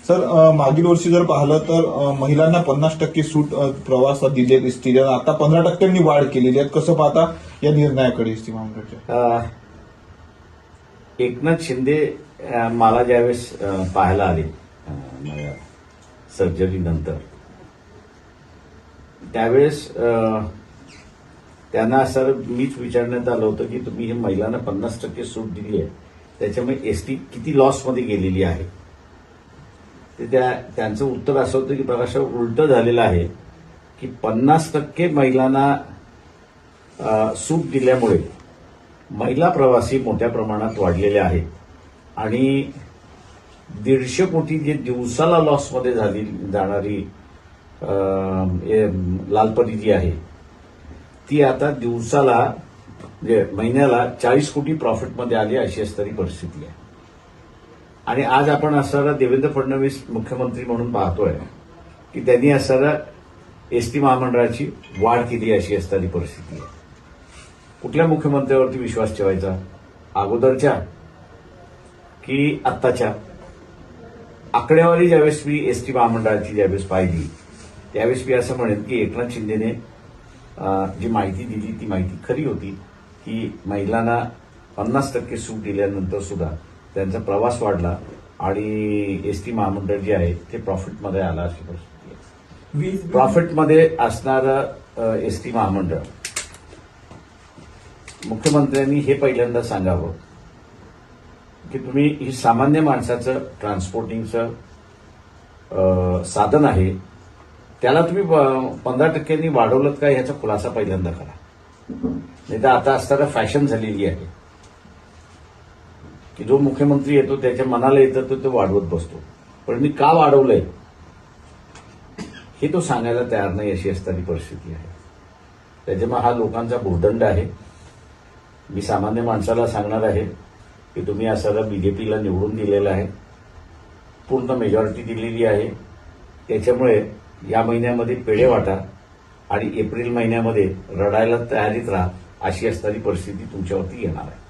Sir मागील वर्षी जर पाहिलं तर महिलांना 50% सूट प्रवासात दिली आहे एसटी, आता 15% वाढ केलेली आहे. कसं पाहता या निर्णयाकडे एसटी महामंडळाच्या? एकनाथ शिंदे मला ज्यावेळेस पाहायला आले सर्जरी नंतर, त्यावेळेस त्यांना असं मीच विचारण्यात आलं होतं की तुम्ही हे महिलांना 50% सूट दिली आहे, त्याच्यामुळे एसटी किती लॉसमध्ये गेलेली आहे. ते त्यांचं उत्तर असं होतं की प्रकाश उलटं झालेलं आहे की 50% महिलांना सूट दिल्यामुळे महिला प्रवासी मोठ्या प्रमाणात वाढलेले आहेत आणि 150 कोटी जे दिवसाला लॉसमध्ये जाणारी लालपरी जी आहे ती आता दिवसाला म्हणजे महिन्याला 40 कोटी प्रॉफिटमध्ये आली, अशी असणारी परिस्थिती आहे. आणि आज आपण असणारा देवेंद्र फडणवीस मुख्यमंत्री म्हणून पाहतोय की त्यांनी असणारा एसटी महामंडळाची वाढ केली, अशी असणारी परिस्थिती आहे. कुठल्या मुख्यमंत्र्यावरती विश्वास ठेवायचा, अगोदरच्या की आत्ताच्या? आकडेवारी ज्यावेळेस मी एसटी महामंडळाची ज्यावेळेस पाहिली त्यावेळेस मी असं म्हणेन की एकनाथ शिंदेने जी माहिती दिली ती माहिती खरी होती की महिलांना 50% सूट दिल्यानंतर सुद्धा त्यांचा प्रवास वाढला आणि एसटी महामंडळ जे आहे ते प्रॉफिटमध्ये आला, अशी परिस्थिती आहे. प्रॉफिटमध्ये असणारं एसटी महामंडळ मुख्यमंत्र्यांनी हे पहिल्यांदा सांगावं की तुम्ही ही सामान्य माणसाचं ट्रान्सपोर्टिंगचं साधन आहे, त्याला तुम्ही 15% वाढवलं का ह्याचा खुलासा पहिल्यांदा करा. नाही तर आता असताना फॅशन झालेली आहे की जो मुख्यमंत्री येतो त्याच्या मनाला येतं तो वाढवत बसतो, पण मी का वाढवलंय हे तो सांगायला तयार नाही, अशी असणारी परिस्थिती आहे. त्याच्यामुळे हा लोकांचा भूर्दंड आहे. मी सामान्य माणसाला सांगणार आहे की तुम्ही असं बीजेपीला निवडून दिलेलं आहे, पूर्ण मेजॉरिटी दिलेली आहे, त्याच्यामुळे या महिन्यामध्ये पेढे वाटा आणि एप्रिल महिन्यामध्ये रडायला तयारीत राहा, अशी असणारी परिस्थिती तुमच्यावरती येणार आहे.